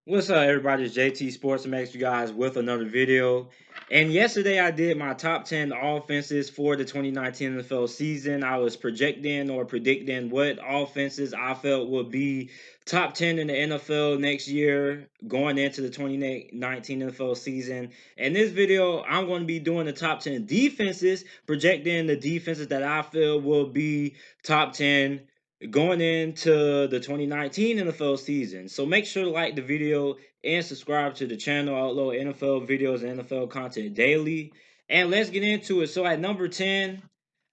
What's up, everybody? It's JT Sports Max, you guys with another video. And yesterday I did my top 10 offenses for the 2019 NFL season. I was projecting or predicting what offenses I felt would be top 10 in the NFL next year going into the 2019 NFL season. In this video, I'm going to be doing the top 10 defenses, projecting the defenses that I feel will be top 10 going into the 2019 NFL season. So make sure to like the video and subscribe to the channel. I upload NFL videos and NFL content daily. And let's get into it. So at number 10,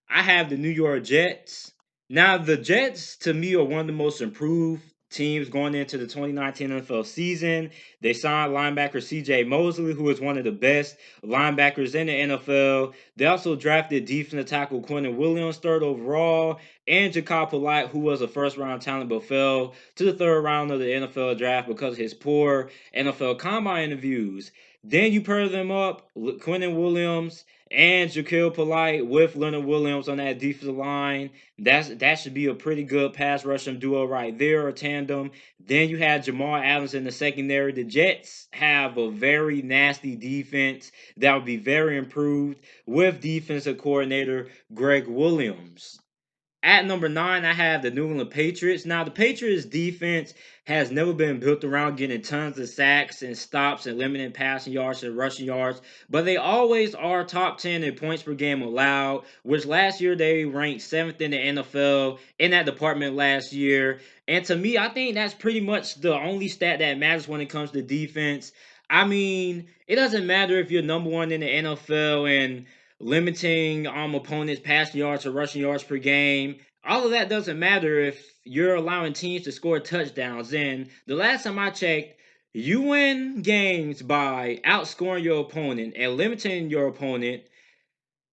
I have the New York Jets. Now, the Jets, to me, are one of the most improved teams going into the 2019 NFL season. They signed linebacker CJ Mosley, who is one of the best linebackers in the NFL. They also drafted defensive tackle Quentin Williams, third overall, and Jacob Polite, who was a first round talent but fell to the third round of the NFL draft because of his poor NFL combine interviews. Then you pair them up, Quentin Williams and Jaquil Polite with Leonard Williams on that defensive line. That should be a pretty good pass rushing duo right there, or tandem. Then you have Jamal Adams in the secondary. The Jets have a very nasty defense that would be very improved with defensive coordinator Greg Williams. At number 9, I have the New England Patriots. Now, the Patriots defense has never been built around getting tons of sacks and stops and limiting passing yards and rushing yards, but they always are top 10 in points per game allowed, which last year they ranked 7th in the NFL in that department last year. And to me, I think that's pretty much the only stat that matters when it comes to defense. I mean, it doesn't matter if you're number one in the NFL and limiting opponents' passing yards or rushing yards per game. All of that doesn't matter if you're allowing teams to score touchdowns. And the last time I checked, you win games by outscoring your opponent and limiting your opponent.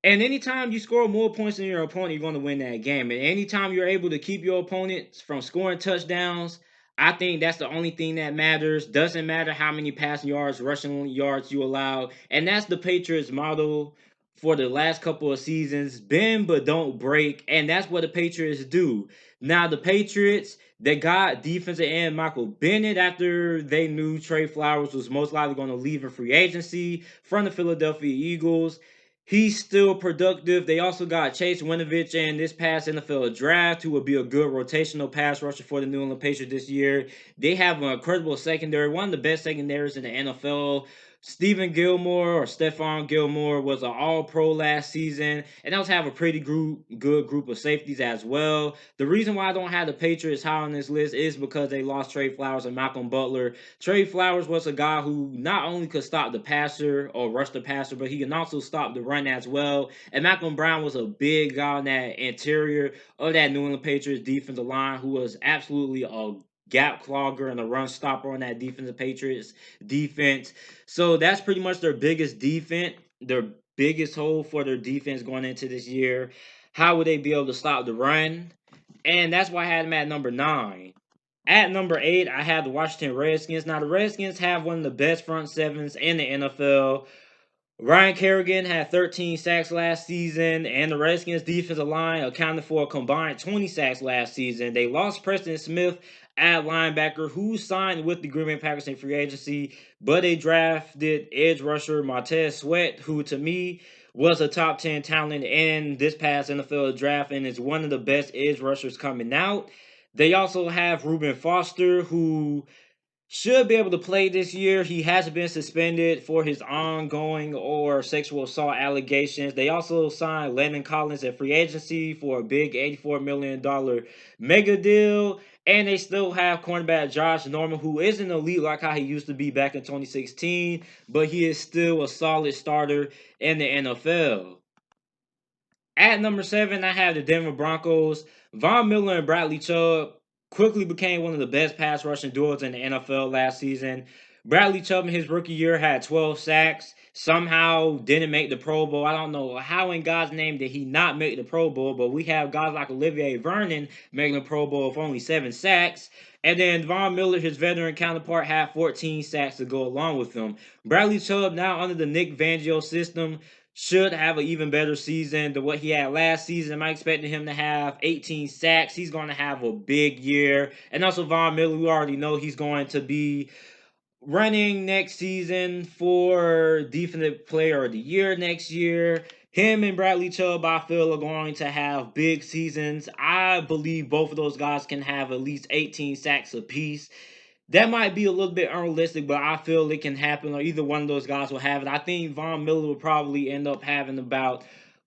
And anytime you score more points than your opponent, you're going to win that game. And anytime you're able to keep your opponents from scoring touchdowns, I think that's the only thing that matters. Doesn't matter how many passing yards, rushing yards you allow. And that's the Patriots model for the last couple of seasons. Bend but don't break. And that's what the Patriots do. Now, the Patriots, they got defensive end Michael Bennett after they knew Trey Flowers was most likely going to leave in free agency from the Philadelphia Eagles. He's still productive. They also got Chase Winovich in this past NFL draft, who will be a good rotational pass rusher for the New England Patriots this year. They have an incredible secondary, one of the best secondaries in the NFL. Stephen Gilmore or Stephon Gilmore was an all-pro last season, and they'll have a pretty good group of safeties as well. The reason why I don't have the Patriots high on this list is because they lost Trey Flowers and Malcolm Butler. Trey Flowers was a guy who not only could stop the passer or rush the passer, but he can also stop the run as well. And Malcolm Brown was a big guy on that interior of that New England Patriots defensive line who was absolutely a gap clogger and a run stopper on that defensive Patriots defense. So that's pretty much their biggest defense, their biggest hole for their defense going into this year. How would they be able to stop the run? And that's why I had them at number 9. At number 8, I have the Washington Redskins. Now, the Redskins have one of the best front sevens in the NFL. Ryan Kerrigan had 13 sacks last season, and the Redskins defensive line accounted for a combined 20 sacks last season. They lost Preston Smith at linebacker, who signed with the Green Bay Packers in free agency, but they drafted edge rusher Montez Sweat, who to me was a top 10 talent in this past NFL draft and is one of the best edge rushers coming out. They also have Reuben Foster, who should be able to play this year. He hasn't been suspended for his ongoing or sexual assault allegations. They also signed Landon Collins at free agency for a big $84 million mega deal. And they still have cornerback Josh Norman, who isn't elite like how he used to be back in 2016, but he is still a solid starter in the NFL. At number 7, I have the Denver Broncos. Von Miller and Bradley Chubb quickly became one of the best pass rushing duos in the NFL last season. Bradley Chubb in his rookie year had 12 sacks. Somehow didn't make the Pro Bowl. I don't know how in God's name did he not make the Pro Bowl, but we have guys like Olivier Vernon making the Pro Bowl with only 7 sacks. And then Von Miller, his veteran counterpart, had 14 sacks to go along with him. Bradley Chubb, now under the Nick Fangio system, should have an even better season than what he had last season. I'm expecting him to have 18 sacks. He's going to have a big year. And also Von Miller, we already know he's going to be running next season for Defensive Player of the Year next year. Him and Bradley Chubb, I feel, are going to have big seasons. I believe both of those guys can have at least 18 sacks apiece. That might be a little bit unrealistic, but I feel it can happen, or either one of those guys will have it. I think Von Miller will probably end up having about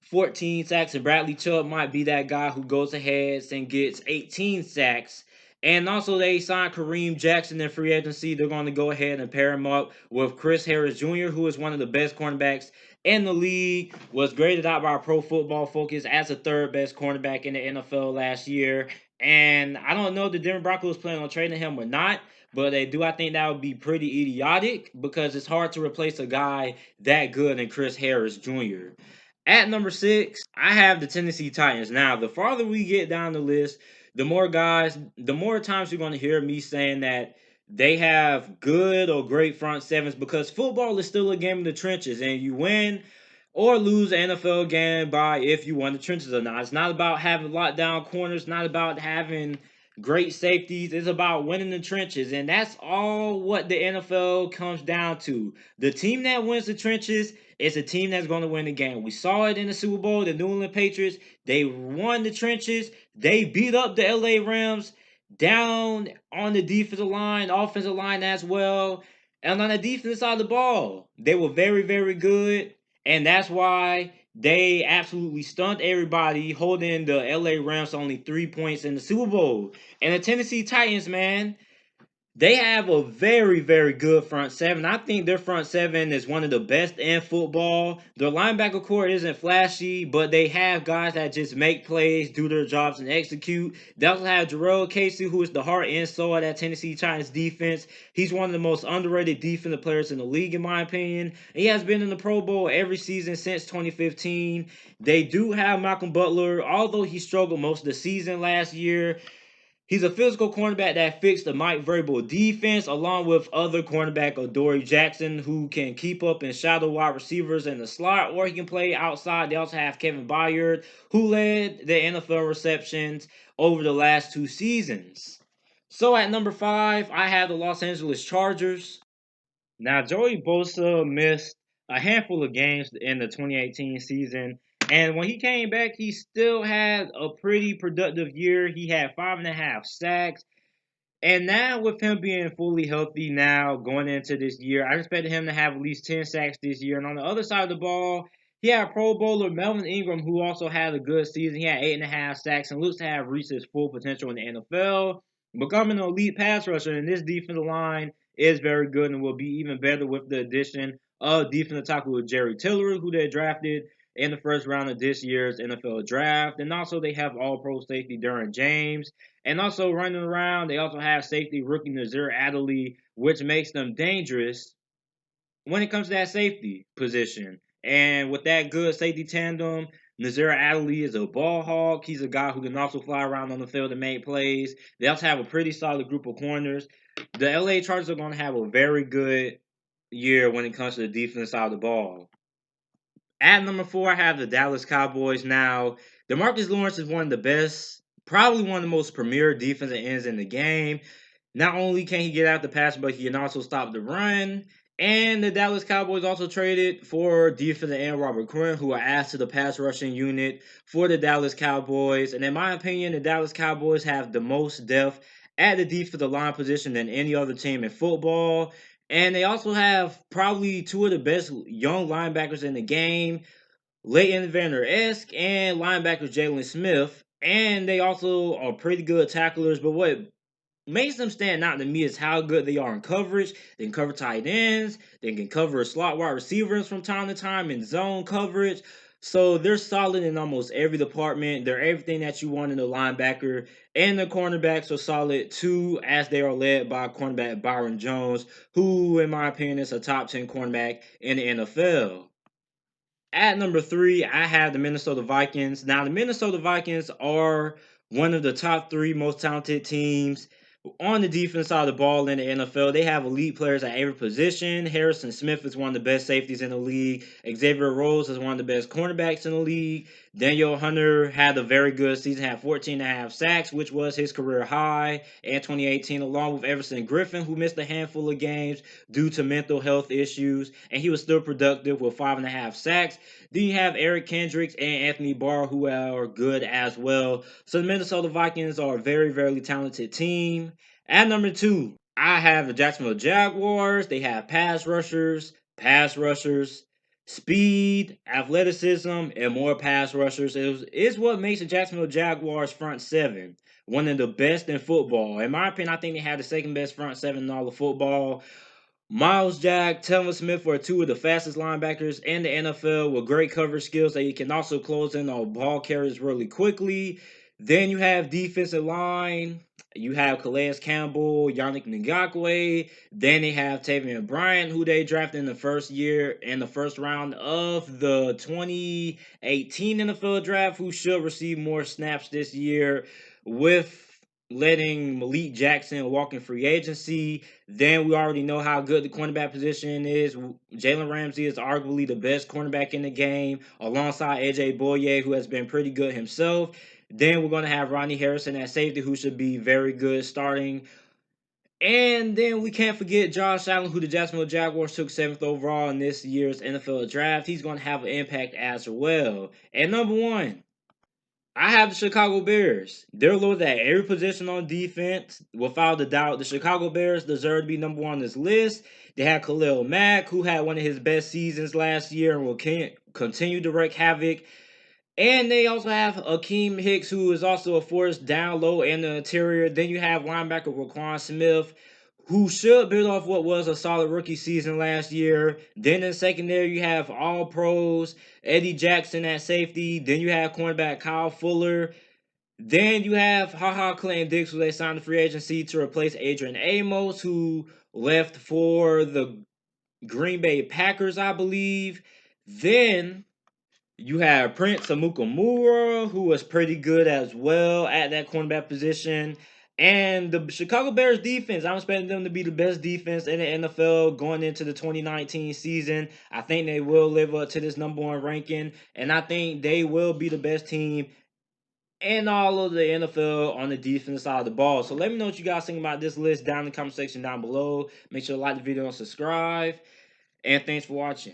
14 sacks, and Bradley Chubb might be that guy who goes ahead and gets 18 sacks. And also, they signed Kareem Jackson in free agency. They're going to go ahead and pair him up with Chris Harris Jr., who is one of the best cornerbacks in the league, was graded out by Pro Football Focus as the third best cornerback in the NFL last year. And I don't know if the Denver Broncos plan on trading him or not, but they do. I think that would be pretty idiotic because it's hard to replace a guy that good in Chris Harris Jr. At number 6, I have the Tennessee Titans. Now, the farther we get down the list, the more times you're going to hear me saying that they have good or great front sevens, because football is still a game of the trenches, and you win or lose an NFL game by if you won the trenches or not. It's not about having lockdown corners, not about having great safeties. It's about winning the trenches, and that's all what the NFL comes down to. The team that wins the trenches is a team that's going to win the game. We saw it in the Super Bowl. The New England Patriots, they won the trenches. They beat up the LA Rams down on the defensive line, offensive line as well, and on the defensive side of the ball. They were very, very good, and that's why they absolutely stunned everybody, holding the LA Rams to only 3 points in the Super Bowl. And the Tennessee Titans, man, they have a very, very good front seven. I think their front seven is one of the best in football. Their linebacker core isn't flashy, but they have guys that just make plays, do their jobs, and execute. They also have Jarrell Casey, who is the heart and soul of that Tennessee Titans defense. He's one of the most underrated defensive players in the league, in my opinion. He has been in the Pro Bowl every season since 2015. They do have Malcolm Butler, although he struggled most of the season last year. He's a physical cornerback that fits the Mike Vrabel defense, along with other cornerback Adoree Jackson, who can keep up and shadow wide receivers in the slot, or he can play outside. They also have Kevin Byard, who led the NFL receptions over the last 2 seasons. So at number 5, I have the Los Angeles Chargers. Now, Joey Bosa missed a handful of games in the 2018 season, and when he came back, he still had a pretty productive year. He had 5.5 sacks, and now with him being fully healthy now going into this year, I expected him to have at least 10 sacks this year. And on the other side of the ball, he had Pro Bowler Melvin Ingram, who also had a good season. He had 8.5 sacks and looks to have reached his full potential in the NFL, becoming an elite pass rusher. And this defensive line is very good and will be even better with the addition of defensive tackle Jerry Tillery, who they drafted in the first round of this year's NFL draft. And also they have all-pro safety Derwin James. And also running around, they also have safety rookie Nazir Adderley, which makes them dangerous when it comes to that safety position. And with that good safety tandem, Nazir Adderley is a ball hawk. He's a guy who can also fly around on the field and make plays. They also have a pretty solid group of corners. The LA Chargers are going to have a very good year when it comes to the defense side of the ball. At number 4, I have the Dallas Cowboys. Now, DeMarcus Lawrence is one of the best, probably one of the most premier defensive ends in the game. Not only can he get out the pass, but he can also stop the run. And the Dallas Cowboys also traded for defensive end Robert Quinn, who are asked to the pass rushing unit for the Dallas Cowboys. And in my opinion, the Dallas Cowboys have the most depth at the defensive line position than any other team in football. And they also have probably two of the best young linebackers in the game, Leighton Vander Esk and linebacker Jalen Smith. And they also are pretty good tacklers. But what makes them stand out to me is how good they are in coverage. They can cover tight ends. They can cover slot wide receivers from time to time in zone coverage. So they're solid in almost every department. They're everything that you want in a linebacker. And the cornerbacks are solid too, as they are led by cornerback Byron Jones, who, in my opinion, is a top 10 cornerback in the NFL. At number 3, I have the Minnesota Vikings. Now, the Minnesota Vikings are one of the top 3 most talented teams On the defense side of the ball in the NFL, they have elite players at every position. Harrison Smith is one of the best safeties in the league. Xavier Rhodes is one of the best cornerbacks in the league. Daniel Hunter had a very good season, had 14.5 sacks, which was his career high in 2018, along with Everson Griffin, who missed a handful of games due to mental health issues, and he was still productive with 5.5 sacks. Then you have Eric Kendricks and Anthony Barr, who are good as well. So the Minnesota Vikings are a very, very talented team. At number two, I have the Jacksonville Jaguars. They have pass rushers, speed, athleticism, and more pass rushers. It's what makes the Jacksonville Jaguars front seven one of the best in football. In my opinion, I think they have the second best front seven in all of football. Miles Jack, Telvin Smith are two of the fastest linebackers in the NFL with great coverage skills that you can also close in on ball carriers really quickly. Then you have defensive line. You have Calais Campbell, Yannick Ngakwe. Then they have Tavian Bryant, who they drafted in the first year in the first round of the 2018 NFL draft, who should receive more snaps this year with letting Malik Jackson walk in free agency. Then we already know how good the cornerback position is. Jalen Ramsey is arguably the best cornerback in the game, alongside AJ Boye, who has been pretty good himself. Then we're going to have Ronnie Harrison at safety, who should be very good starting. And then we can't forget Josh Allen, who the Jacksonville Jaguars took 7th overall in this year's NFL draft. He's going to have an impact as well. And number one, I have the Chicago Bears. They're loaded at every position on defense. Without a doubt, the Chicago Bears deserve to be number one on this list. They have Khalil Mack, who had one of his best seasons last year and will continue to wreak havoc. And they also have Akeem Hicks, who is also a force down low in the interior. Then you have linebacker Raquan Smith, who should build off what was a solid rookie season last year. Then in secondary, you have all pros, Eddie Jackson at safety. Then you have cornerback Kyle Fuller. Then you have HaHa Clinton Dix, who they signed the free agency to replace Adrian Amos, who left for the Green Bay Packers, I believe. Then you have Prince Amukamura, who was pretty good as well at that cornerback position. And the Chicago Bears defense, I'm expecting them to be the best defense in the NFL going into the 2019 season. I think they will live up to this number one ranking, and I think they will be the best team in all of the NFL on the defense side of the ball. So let me know what you guys think about this list down in the comment section down below. Make sure to like the video and subscribe. And thanks for watching.